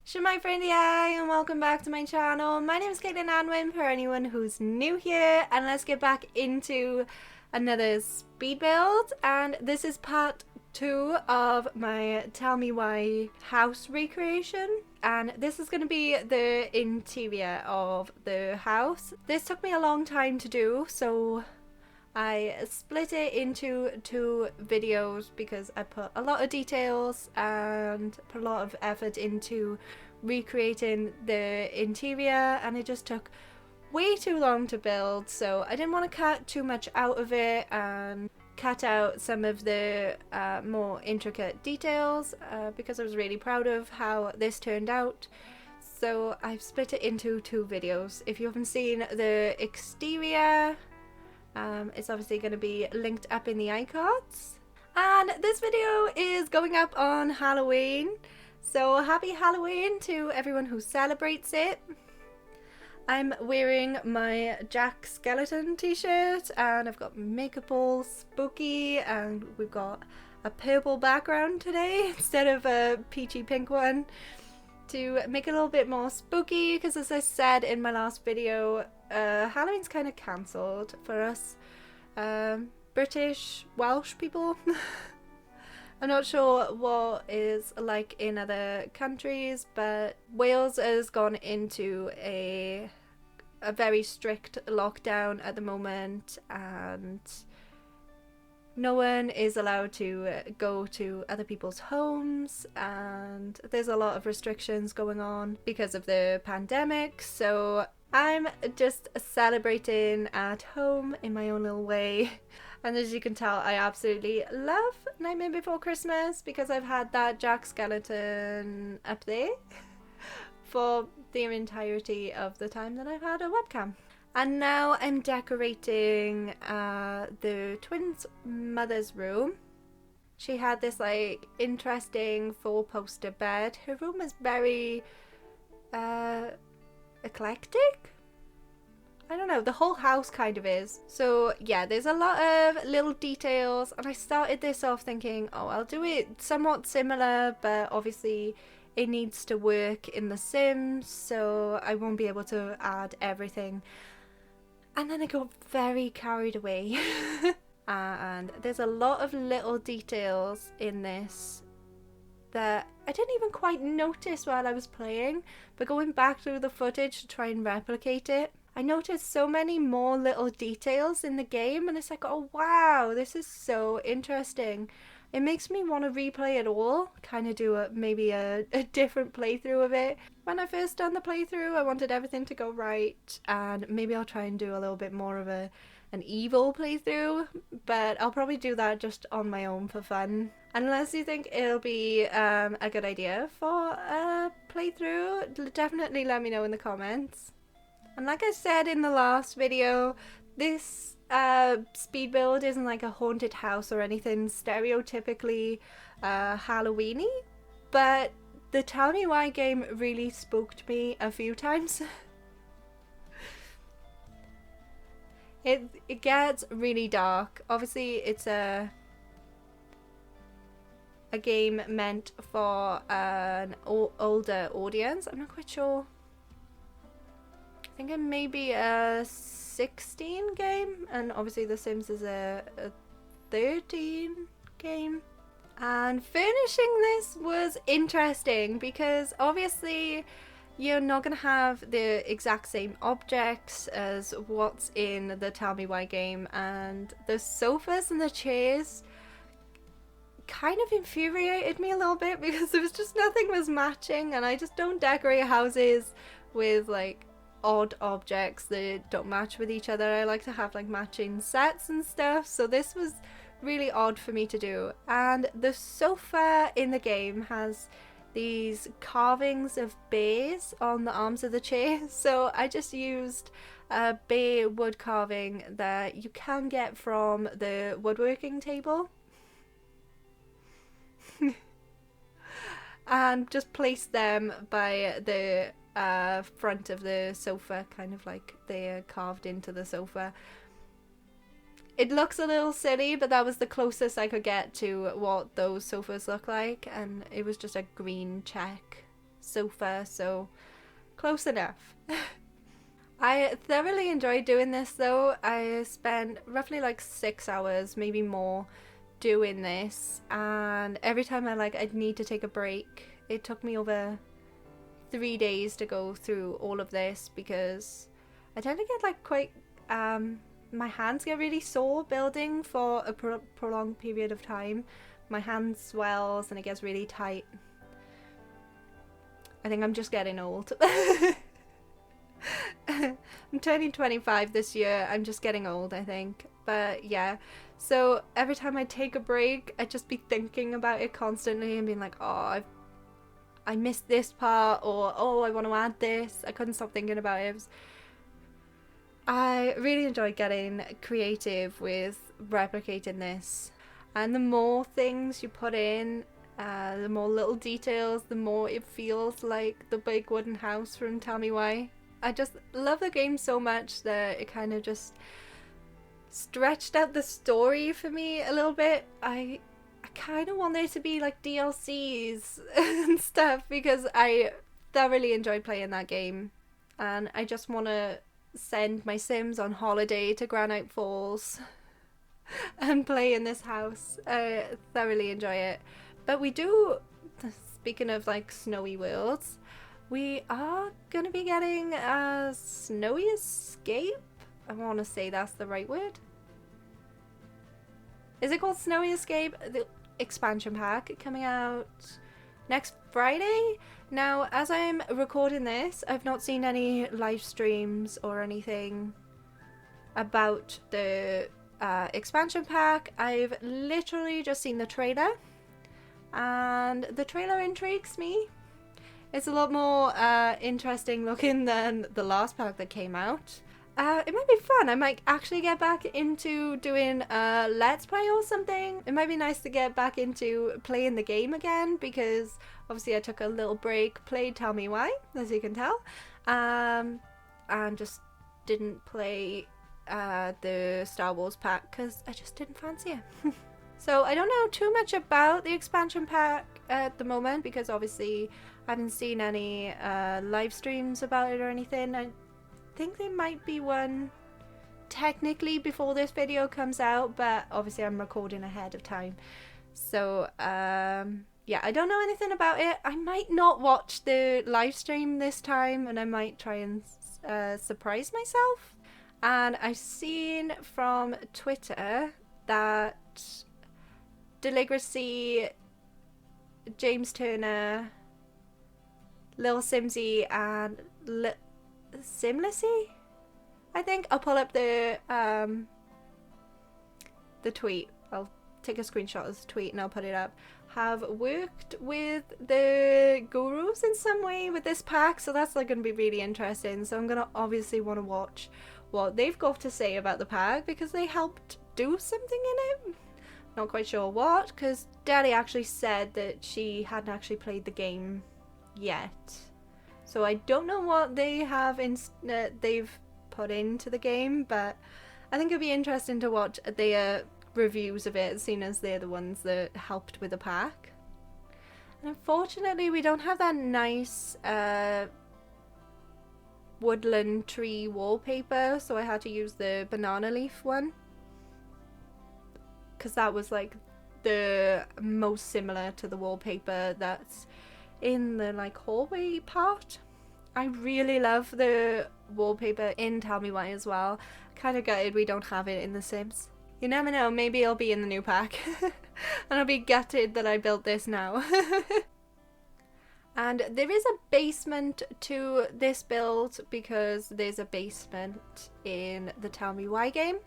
Shemai friendly and welcome back to my channel. My name is CaitlinAnwyn for anyone who's new here, and let's get back into another speed build. And this is part 2 of my Tell Me Why house recreation. And this is going to be the interior of the house. This took me a long time to do, so I split it into 2 videos because I put a lot of details and put a lot of effort into recreating the interior, and it just took way too long to build, so I didn't want to cut too much out of it and cut out some of the more intricate details because I was really proud of how this turned out. So I've split it into 2 videos. If you haven't seen the exterior, it's obviously going to be linked up in the iCards. And this video is going up on Halloween, so happy Halloween to everyone who celebrates it. I'm wearing my Jack Skeleton t-shirt, and I've got makeup all spooky, and we've got a purple background today instead of a peachy pink one to make it a little bit more spooky, because as I said in my last video, Halloween's kind of cancelled for us British Welsh people. I'm not sure what is like in other countries, but Wales has gone into a very strict lockdown at the moment, and no one is allowed to go to other people's homes, and there's a lot of restrictions going on because of the pandemic. So I'm just celebrating at home in my own little way. And as you can tell, I absolutely love Nightmare Before Christmas because I've had that Jack Skeleton up there for the entirety of the time that I've had a webcam. And now I'm decorating the twins' mother's room. She had this like interesting 4-poster bed. Her room is very eclectic. I don't know, the whole house kind of is. So yeah, there's a lot of little details, and I started this off thinking, oh, I'll do it somewhat similar, but obviously it needs to work in The Sims, so I won't be able to add everything. And then I got very carried away. And there's a lot of little details in this that I didn't even quite notice while I was playing, but going back through the footage to try and replicate it, I noticed so many more little details in the game, and it's like, oh wow, this is so interesting. It makes me want to replay it all, kind of do maybe a different playthrough of it. When I first done the playthrough, I wanted everything to go right, and maybe I'll try and do a little bit more of an evil playthrough, but I'll probably do that just on my own for fun. Unless you think it'll be a good idea for a playthrough, definitely let me know in the comments. And like I said in the last video, this speed build isn't like a haunted house or anything stereotypically Halloween-y, but the Tell Me Why game really spooked me a few times. It gets really dark. Obviously it's a game meant for an older audience. I'm not quite sure. I think it may be a 16 game, and obviously The Sims is a 13 game. And furnishing this was interesting because obviously you're not going to have the exact same objects as what's in the Tell Me Why game, and the sofas and the chairs kind of infuriated me a little bit because there was just nothing was matching, and I just don't decorate houses with like odd objects that don't match with each other. I like to have like matching sets and stuff, so this was really odd for me to do. And the sofa in the game has these carvings of bears on the arms of the chair, so I just used a bear wood carving that you can get from the woodworking table and just placed them by the front of the sofa, kind of like they're carved into the sofa. It looks a little silly, but that was the closest I could get to what those sofas look like, and it was just a green check sofa, so close enough. I thoroughly enjoyed doing this though. I spent roughly like 6 hours, maybe more, doing this, and every time I'd need to take a break. It took me over 3 days to go through all of this because I tend to get like quite my hands get really sore building for a prolonged period of time. My hand swells and it gets really tight. I think I'm just getting old. I'm turning 25 this year. I'm just getting old, I think. But yeah, so every time I take a break, I'd just be thinking about it constantly and being like, oh, I missed this part, or oh, I want to add this. I couldn't stop thinking about it. I really enjoyed getting creative with replicating this. And the more things you put in, the more little details, the more it feels like the big wooden house from Tell Me Why. I just love the game so much that it kind of just stretched out the story for me a little bit. I kind of want there to be like DLCs and stuff because I thoroughly enjoyed playing that game, and I just want to send my Sims on holiday to Granite Falls and play in this house. I thoroughly enjoy it. But we do, speaking of like snowy worlds, we are going to be getting a Snowy Escape. I want to say that's the right word. Is it called Snowy Escape? The expansion pack coming out next Friday. Now, as I'm recording this, I've not seen any live streams or anything about the expansion pack. I've literally just seen the trailer, and the trailer intrigues me. It's a lot more interesting looking than the last pack that came out. It might be fun. I might actually get back into doing a Let's Play or something. It might be nice to get back into playing the game again because obviously I took a little break, played Tell Me Why, as you can tell, and just didn't play the Star Wars pack because I just didn't fancy it. So I don't know too much about the expansion pack at the moment because obviously I haven't seen any live streams about it or anything. I think there might be one technically before this video comes out, but obviously I'm recording ahead of time. So yeah, I don't know anything about it. I might not watch the live stream this time and I might try and surprise myself. And I've seen from Twitter that Deligracy, James Turner, Lil Simsy and Simlessy, I think. I'll pull up the tweet. I'll take a screenshot of the tweet and I'll put it up. Have worked with the gurus in some way with this pack, so that's like going to be really interesting. So I'm going to obviously want to watch what they've got to say about the pack because they helped do something in it. Not quite sure what, because Daddy actually said that she hadn't actually played the game yet. So I don't know what they have they've put into the game, but I think it'd be interesting to watch their reviews of it, seeing as they're the ones that helped with the pack. And unfortunately, we don't have that nice woodland tree wallpaper, so I had to use the banana leaf one. Because that was like the most similar to the wallpaper that's in the like hallway part. I really love the wallpaper in Tell Me Why as well. Kind of gutted we don't have it in The Sims. You never know, maybe it'll be in the new pack. And I'll be gutted that I built this now. And there is a basement to this build because there's a basement in the Tell Me Why game.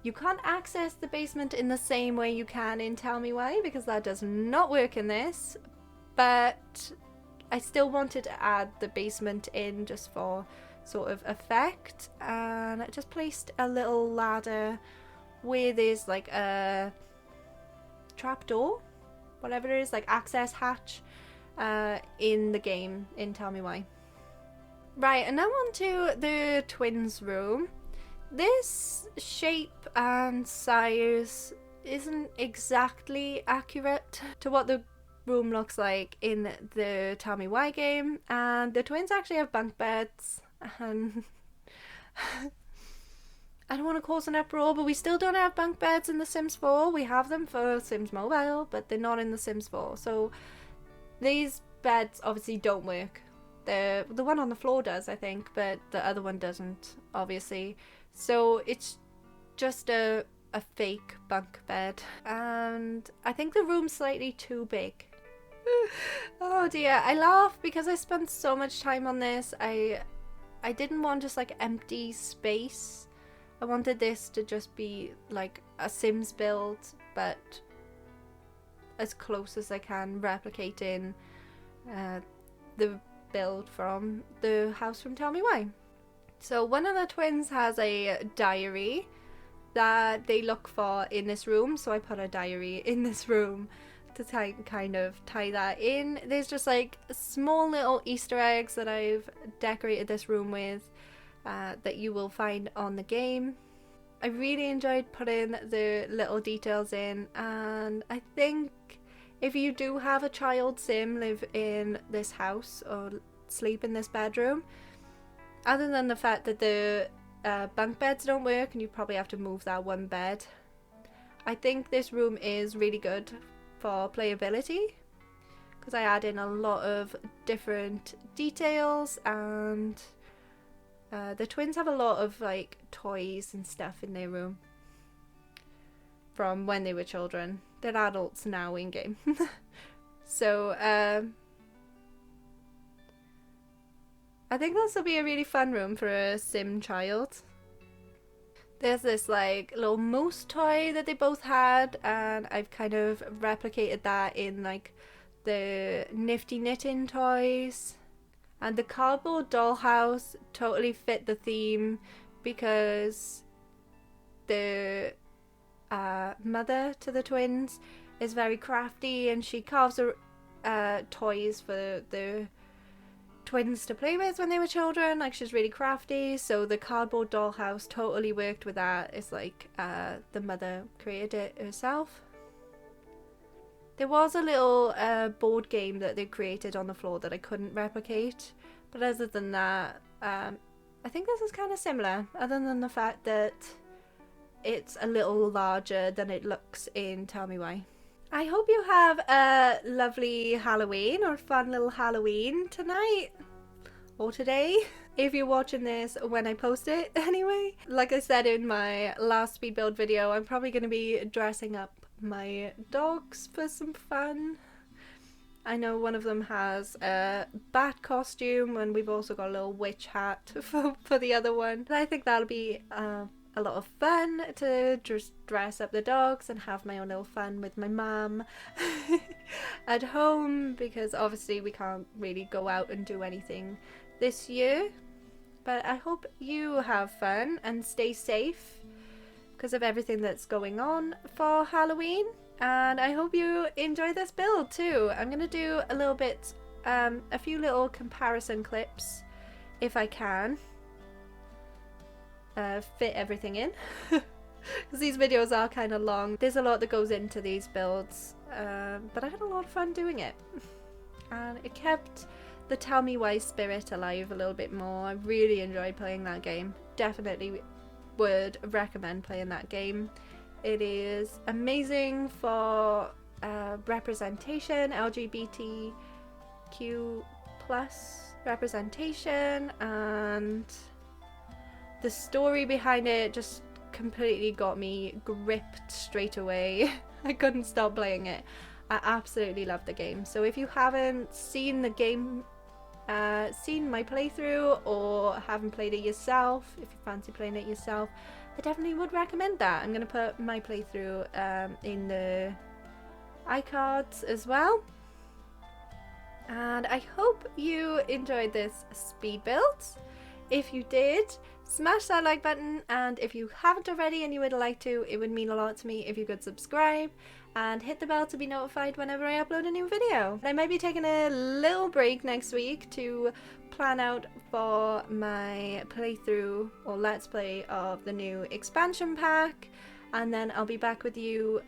You can't access the basement in the same way you can in Tell Me Why because that does not work in this, but I still wanted to add the basement in just for sort of effect, and I just placed a little ladder where there's like a trapdoor, whatever it is, like access hatch in the game in Tell Me Why. Right, and now on to the twins room. This shape and size isn't exactly accurate to what the room looks like in the Tell Me Why game, and the twins actually have bunk beds, and I don't want to cause an uproar, but we still don't have bunk beds in The Sims 4. We have them for Sims Mobile, but they're not in The Sims 4. So these beds obviously don't work. The one on the floor does, I think, but the other one doesn't, obviously. So it's just a fake bunk bed. And I think the room's slightly too big. Oh dear, I laugh because I spent so much time on this. I didn't want just like empty space. I wanted this to just be like a Sims build, but as close as I can, replicating the build from the house from Tell Me Why. So one of the twins has a diary that they look for in this room, so I put a diary in this room to kind of tie that in. There's just like small little Easter eggs that I've decorated this room with that you will find on the game. I really enjoyed putting the little details in, and I think if you do have a child sim live in this house or sleep in this bedroom, other than the fact that the bunk beds don't work and you probably have to move that one bed, I think this room is really good for playability because I add in a lot of different details, and the twins have a lot of like toys and stuff in their room from when they were children. They're adults now in game. So I think this will be a really fun room for a sim child. There's this like little moose toy that they both had, and I've kind of replicated that in like the nifty knitting toys. And the cardboard dollhouse totally fit the theme because the mother to the twins is very crafty, and she carves toys for the twins to play with when they were children. Like, she's really crafty, so the cardboard dollhouse totally worked with that. It's like the mother created it herself. There was a little board game that they created on the floor that I couldn't replicate, but other than that, I think this is kind of similar, other than the fact that it's a little larger than it looks in Tell Me Why. I hope you have a lovely Halloween or fun little Halloween tonight or today, if you're watching this when I post it anyway. Like I said in my last speed build video, I'm probably going to be dressing up my dogs for some fun. I know one of them has a bat costume, and we've also got a little witch hat for the other one. And I think that'll be a lot of fun to just dress up the dogs and have my own little fun with my mum at home, because obviously we can't really go out and do anything this year. But I hope you have fun and stay safe because of everything that's going on for Halloween, and I hope you enjoy this build too. I'm gonna do a little bit, a few little comparison clips if I can fit everything in, because these videos are kind of long. There's a lot that goes into these builds, but I had a lot of fun doing it, and it kept the Tell Me Why spirit alive a little bit more. I really enjoyed playing that game. Definitely would recommend playing that game. It is amazing for representation, LGBTQ plus representation, and the story behind it just completely got me gripped straight away. I couldn't stop playing it. I absolutely love the game. So if you haven't seen the game, seen my playthrough, or haven't played it yourself, if you fancy playing it yourself, I definitely would recommend that. I'm going to put my playthrough in the iCards as well. And I hope you enjoyed this speed build. If you did, smash that like button, and if you haven't already and you would like to, it would mean a lot to me if you could subscribe and hit the bell to be notified whenever I upload a new video. I might be taking a little break next week to plan out for my playthrough or let's play of the new expansion pack, and then I'll be back with you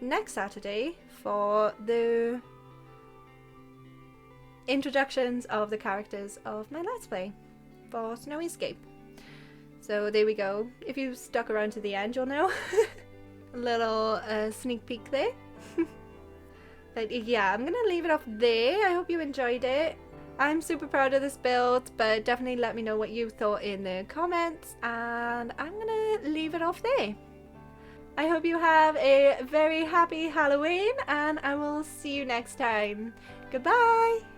next Saturday for the introductions of the characters of my Let's Play for Snowy Escape. So there we go. If you stuck around to the end, you'll know. A little sneak peek there. But yeah, I'm gonna leave it off there. I hope you enjoyed it. I'm super proud of this build, but definitely let me know what you thought in the comments, and I'm gonna leave it off there. I hope you have a very happy Halloween, and I will see you next time. Goodbye!